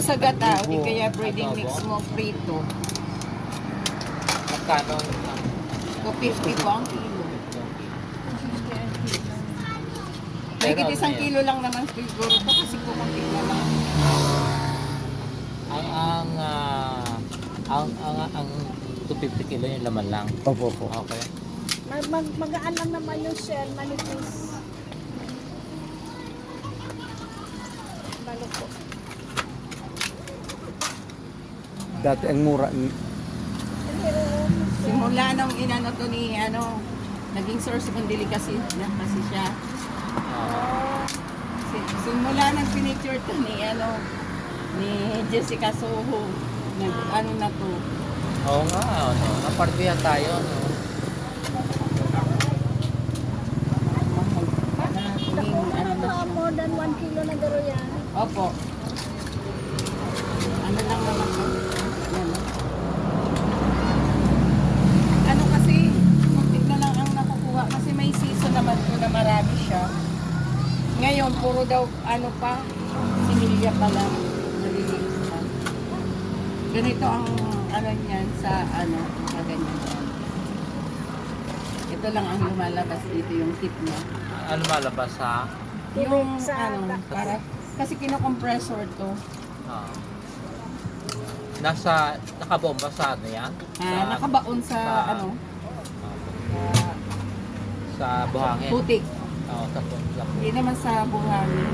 sa gata, o di Adobo. kaya pwedeng mix Adobo. mo prito. Magkano? 250 po ang kilo. May Pero ano isang yan? kilo lang naman siguro to kasi kukunti na lang. Ang 250 kilo yung laman lang. Opo, opo. Okay. Magaan lang naman yung shell, manipis. Balo po. Dati ang mura. Simula nung inano to ni naging source ng delicacy na kasi siya. Simula nang pinicture to ni Jessica Soho. Ano na to. Oo nga, napartihan tayo, no? More than 1 kilo na daro yan. Opo. Ano lang naman to. Ano kasi, konti na lang ang nakukuha kasi may season naman po na marami siya. Ngayon, puro daw, similya pa lang. Nalilinis pa. Ganito ang, niyan sa, ganyan. Ito lang ang lumalabas dito, yung tip niya. Ano malabas sa... Yung, Sa- para, kasi kinocompressor to. Ah. Nakabomba sa ano yan? Nakabaon sa, Sa buhangin. putik. Oo, sa putik. Hindi naman sa buhangin.